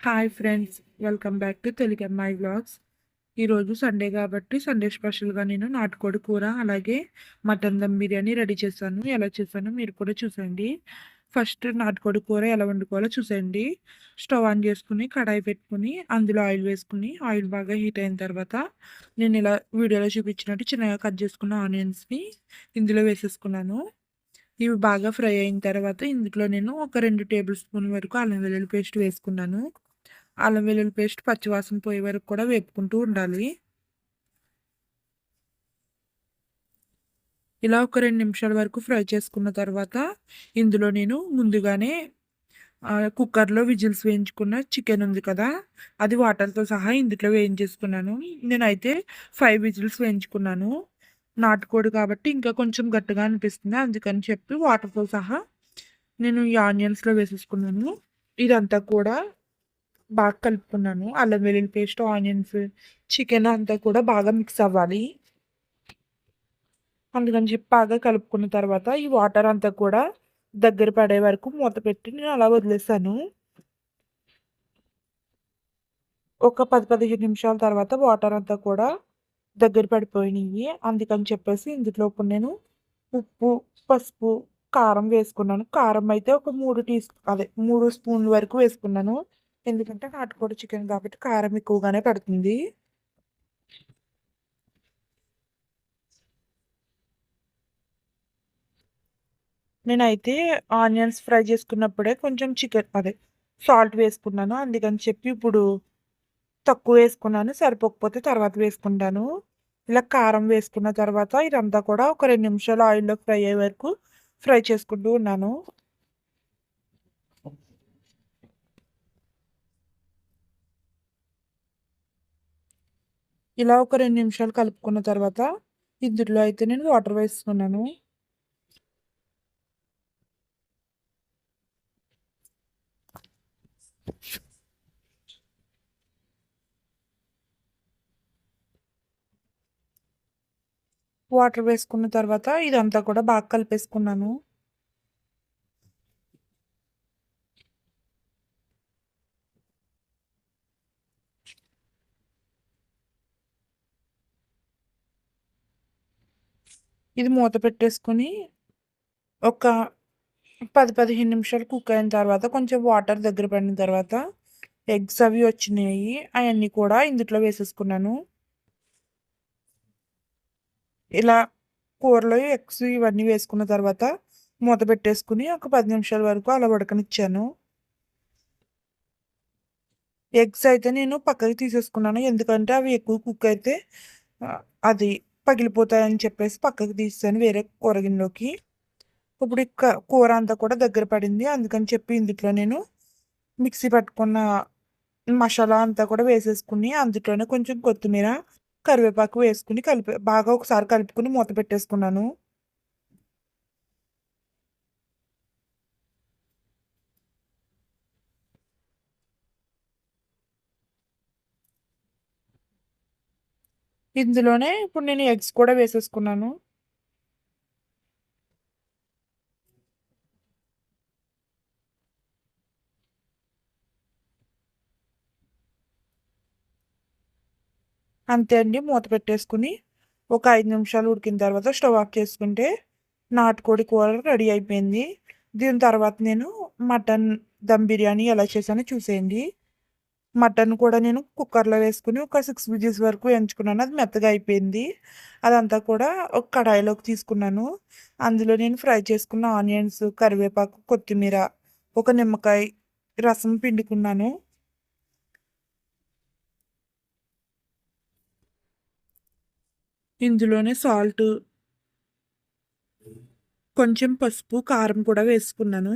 Hi friends, welcome back to Telugu అమ్మాయి vlogs. ఈరోజు Sunday కాబట్టి సండే స్పెషల్గా నేను నాటుకోడి కూర అలాగే మటన్ దమ్ బిర్యానీ రెడీ చేశాను. ఎలా చేశానో మీరు కూడా చూసండి. ఫస్ట్ నాటుకోడి కూర ఎలా వండుకోవాలో చూసేయండి. స్టవ్ ఆన్ చేసుకుని కడాయి పెట్టుకుని అందులో ఆయిల్ వేసుకుని ఆయిల్ బాగా హీట్ అయిన తర్వాత నేను ఇలా వీడియోలో చూపించినట్టు చిన్నగా కట్ చేసుకున్న ఆనియన్స్ని ఇందులో వేసేసుకున్నాను. ఇవి బాగా ఫ్రై అయిన తర్వాత ఇందులో నేను ఒక 2 టేబుల్ స్పూన్ వరకు అల్లం వెల్లుల్లి పేస్ట్ వేసుకున్నాను. అల్లం వెల్లుల్లి పేస్ట్ పచ్చివాసన పోయే వరకు కూడా వేపుకుంటూ ఉండాలి. ఇలా ఒక 2 నిమిషాల వరకు ఫ్రై చేసుకున్న తర్వాత ఇందులో నేను ముందుగానే కుక్కర్లో విజిల్స్ వేయించుకున్న చికెన్ ఉంది కదా, అది వాటర్తో సహా ఇందులో వేయించేసుకున్నాను. నేనైతే 5 విజిల్స్ వేయించుకున్నాను. నాటుకోడి కాబట్టి ఇంకా కొంచెం గట్టిగా అనిపిస్తుంది, అందుకని చెప్పి వాటర్తో సహా నేను ఈ ఆనియన్స్లో వేసేసుకున్నాను. ఇదంతా కూడా బాగా కలుపుకున్నాను. అల్లం వెల్లుల్లి పేస్ట్, ఆనియన్స్, చికెన్ అంతా కూడా బాగా మిక్స్ అవ్వాలి. అందుకని చెప్పి బాగా కలుపుకున్న తర్వాత ఈ వాటర్ అంతా కూడా దగ్గర పడే వరకు మూత పెట్టి నేను అలా వదిలేసాను. ఒక 10-15 నిమిషాల తర్వాత వాటర్ అంతా కూడా దగ్గర పడిపోయినాయి. అందుకని చెప్పేసి ఇందులో ఇప్పుడు నేను ఉప్పు, పసుపు, కారం వేసుకున్నాను. కారం అయితే ఒక 3 స్పూన్ల వరకు వేసుకున్నాను. ఎందుకంటే నాటుకోడి చికెన్ కాబట్టి కారం ఎక్కువగానే పడుతుంది. నేనైతే ఆనియన్స్ ఫ్రై చేసుకున్నప్పుడే కొంచెం సాల్ట్ వేసుకున్నాను. అందుకని చెప్పి ఇప్పుడు తక్కువ వేసుకున్నాను. సరిపోకపోతే తర్వాత వేసుకుంటాను. ఇలా కారం వేసుకున్న తర్వాత ఇదంతా కూడా ఒక 2 నిమిషాలు ఆయిల్‌లో ఫ్రై అయ్యే వరకు ఫ్రై చేసుకుంటూ ఉన్నాను. ఇలా ఒక 2 నిమిషాలు కలుపుకున్న తర్వాత ఇందులో అయితే నేను వాటర్ వేసుకున్నాను. వాటర్ వేసుకున్న తర్వాత ఇదంతా కూడా బాగా కలిపేసుకున్నాను. ఇది మూత పెట్టేసుకొని ఒక 10-15 నిమిషాలు కుక్ అయిన తర్వాత కొంచెం వాటర్ దగ్గర పడిన తర్వాత ఎగ్స్ అవి వచ్చినాయి. అవన్నీ కూడా ఇందులో వేసేసుకున్నాను. ఇలా కూరలో ఎగ్స్ ఇవన్నీ వేసుకున్న తర్వాత మూత పెట్టేసుకుని ఒక 10 నిమిషాల వరకు అలా ఉడకనిచ్చాను. ఎగ్స్ అయితే నేను పక్కకి తీసేసుకున్నాను. ఎందుకంటే అవి ఎక్కువ కుక్ అయితే అది పగిలిపోతాయని చెప్పేసి పక్కకి తీసాను వేరే కూర గిన్నెలోకి. ఇప్పుడు కూర అంతా కూడా దగ్గర పడింది. అందుకని చెప్పి ఇందులో నేను మిక్సీ పట్టుకున్న మసాలా అంతా కూడా వేసేసుకుని అందులోనే కొంచెం కొత్తిమీర, కరివేపాకు వేసుకుని బాగా ఒకసారి కలుపుకుని మూత పెట్టేసుకున్నాను. ఇందులోనే ఇప్పుడు నేను ఎగ్స్ కూడా వేసేసుకున్నాను. అంతే అండి, మూత పెట్టేసుకుని ఒక 5 నిమిషాలు ఉడికిన తర్వాత స్టవ్ ఆఫ్ చేసుకుంటే నాటుకోడి కూర రెడీ అయిపోయింది. దీని తర్వాత నేను మటన్ దమ్ బిర్యానీ ఎలా చేశానో చూసేయండి. మటన్ కూడా నేను కుక్కర్లో వేసుకుని ఒక 6 విజిల్స్ వరకు ఎంచుకున్నాను. అది మెత్తగా అయిపోయింది. అదంతా కూడా ఒక కడాయిలోకి తీసుకున్నాను. అందులో నేను ఫ్రై చేసుకున్న ఆనియన్స్, కరివేపాకు, కొత్తిమీర, ఒక నిమ్మకాయ రసం పిండుకున్నాను. ఇందులోనే సాల్ట్, కొంచెం పసుపు, కారం కూడా వేసుకున్నాను.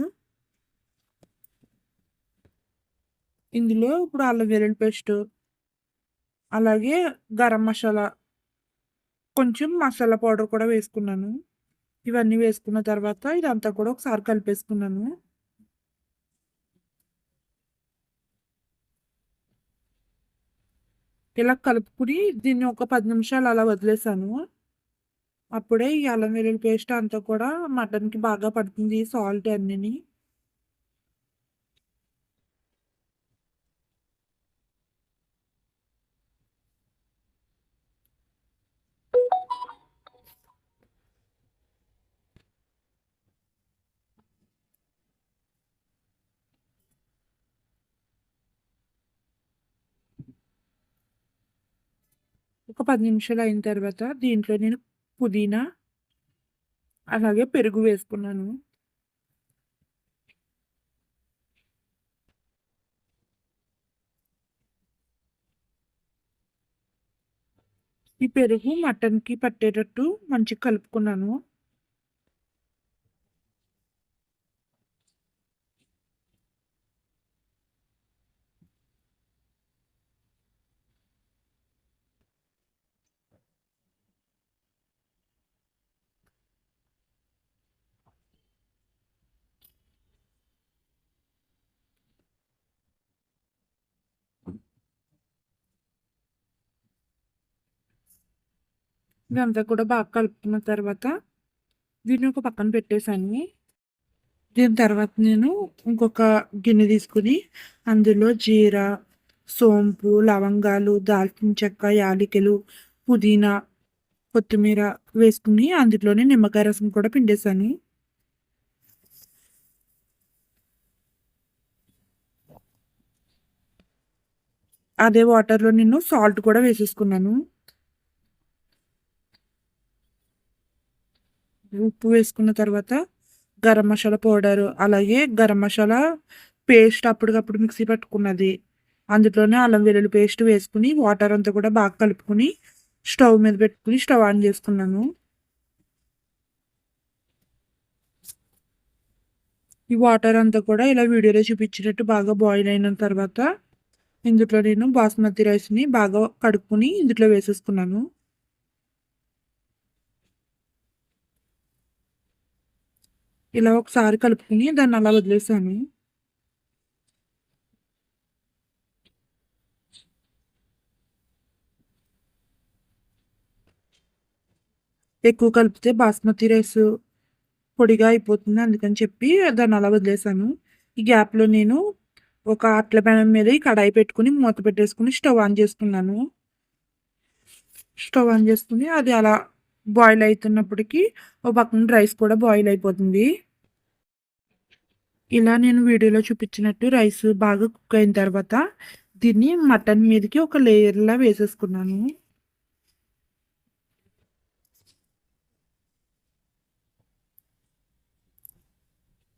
ఇందులో ఇప్పుడు అల్లం వెల్లుల్లి పేస్ట్, అలాగే గరం మసాలా, కొంచెం మసాలా పౌడర్ కూడా వేసుకున్నాను. ఇవన్నీ వేసుకున్న తర్వాత ఇదంతా కూడా ఒకసారి కలిపేసుకున్నాను. ఇలా కలుపుకుని దీన్ని ఒక 10 నిమిషాలు అలా వదిలేసాను. అప్పుడే ఈ అల్లం వెల్లుల్లి పేస్ట్ అంతా కూడా మటన్‌కి బాగా పడుతుంది, సాల్ట్ అన్నీని. ఒక 10 నిమిషాలు అయిన తర్వాత దీంట్లో నేను పుదీనా, అలాగే పెరుగు వేసుకున్నాను. ఈ పెరుగు మటన్‌కి పట్టేటట్టు మంచిగా కలుపుకున్నాను. ఇదంతా కూడా బాగా కలుపుకున్న తర్వాత దీన్ని ఒక పక్కన పెట్టేసాను. దీని తర్వాత నేను ఇంకొక గిన్నె తీసుకొని అందులో జీరా, సోంపు, లవంగాలు, దాల్చిన చెక్క, యాలకులు, పుదీనా, కొత్తిమీర వేసుకుని అందులోనే నిమ్మకాయ రసం కూడా పిండేసాను. అదే వాటర్‌లో నేను సాల్ట్ కూడా వేసేసుకున్నాను. ఉప్పు వేసుకున్న తర్వాత గరం మసాలా పౌడరు, అలాగే గరం మసాలా పేస్ట్ అప్పటికప్పుడు మిక్సీ పట్టుకున్నది. అందులోనే అల్లం వెల్లుల్లి పేస్ట్ వేసుకుని వాటర్ అంతా కూడా బాగా కలుపుకొని స్టవ్ మీద పెట్టుకుని స్టవ్ ఆన్ చేసుకున్నాను. ఈ వాటర్ అంతా కూడా ఇలా వీడియోలో చూపించినట్టు బాగా బాయిల్ అయిన తర్వాత ఇందులో నేను బాస్మతి రైస్‌ని బాగా కడుక్కొని ఇందులో వేసేసుకున్నాను. ఇలా ఒకసారి కలుపుకొని దాన్ని అలా వదిలేసాను. ఎక్కువ కలిపితే బాస్మతి రైస్ పొడిగా అయిపోతుంది. అందుకని చెప్పి దాన్ని అలా వదిలేసాను. ఈ గ్యాప్‌లో నేను ఒక అట్ల పెనం మీద ఈ కడాయి పెట్టుకొని మూత పెట్టేసుకొని స్టవ్ ఆన్ చేసుకున్నాను. స్టవ్ ఆన్ చేసుకొని అది అలా బాయిల్ అయితున్నప్పటికి ఓ పక్కన రైస్ కూడా బాయిల్ అయిపోతుంది. ఇలా నేను వీడియోలో చూపించినట్టు రైస్ బాగా కుక్ అయిన తర్వాత దీన్ని మటన్ మీదకి ఒక లేయర్‌లా వేసేసుకున్నాను.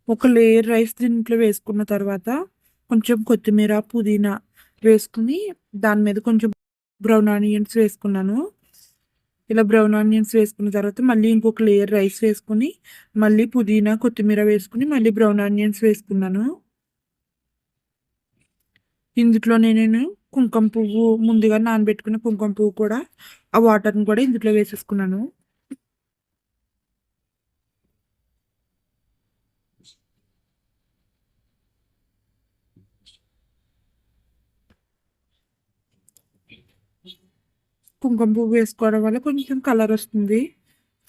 ఒక లేయర్ రైస్ దీంట్లో వేసుకున్న తర్వాత కొంచెం కొత్తిమీర, పుదీనా వేసుకొని దాని మీద కొంచెం బ్రౌన్ ఆనియన్స్ వేసుకున్నాను. ఇలా బ్రౌన్ ఆనియన్స్ వేసుకున్న తర్వాత మళ్ళీ ఇంకొక లేయర్ రైస్ వేసుకొని మళ్ళీ పుదీనా, కొత్తిమీర వేసుకొని మళ్ళీ బ్రౌన్ ఆనియన్స్ వేసుకున్నాను. ఇందులోనే నేను కుంకుమ పువ్వు ముందుగా నానబెట్టుకున్న కుంకుమ పువ్వు కూడా ఆ వాటర్‌ని కూడా ఇందులో వేసేసుకున్నాను. కుంకుమ పువ్వు వేసుకోవడం వల్ల కొంచెం కలర్ వస్తుంది.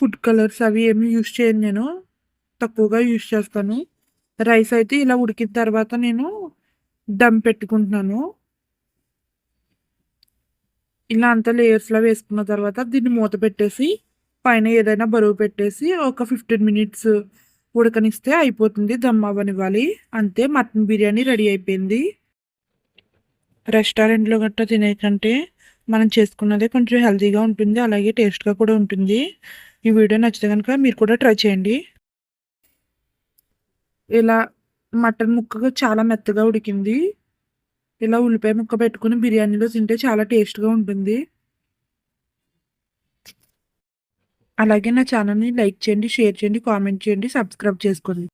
ఫుడ్ కలర్స్ అవి ఏమి యూజ్ చేయను నేను. తక్కువగా యూజ్ చేస్తాను. రైస్ అయితే ఇలా ఉడికిన తర్వాత నేను దమ్ పెట్టుకుంటున్నాను. ఇలా అంతా లేయర్స్‌లా వేసుకున్న తర్వాత దీన్ని మూత పెట్టేసి పైన ఏదైనా బరువు పెట్టేసి ఒక 15 మినిట్స్ ఉడకనిస్తే అయిపోతుంది. దమ్ అవ్వనివ్వాలి. అంతే మటన్ బిర్యానీ రెడీ అయిపోయింది. రెస్టారెంట్‌లో గట్టా తినే కంటే మనం చేసుకున్నదే కొంచెం హెల్తీగా ఉంటుంది. అలాగే టేస్ట్‌గా కూడా ఉంటుంది. ఈ వీడియో నచ్చితే గనుక మీరు కూడా ట్రై చేయండి. ఇలా మటన్ ముక్క చాలా మెత్తగా ఉడికింది. ఇలా ఉల్లిపాయ ముక్క పెట్టుకొని బిర్యానీలో తింటే చాలా టేస్ట్‌గా ఉంటుంది. అలాగే నా ఛానల్‌ని లైక్ చేయండి, షేర్ చేయండి, కామెంట్ చేయండి, సబ్స్క్రైబ్ చేసుకోండి.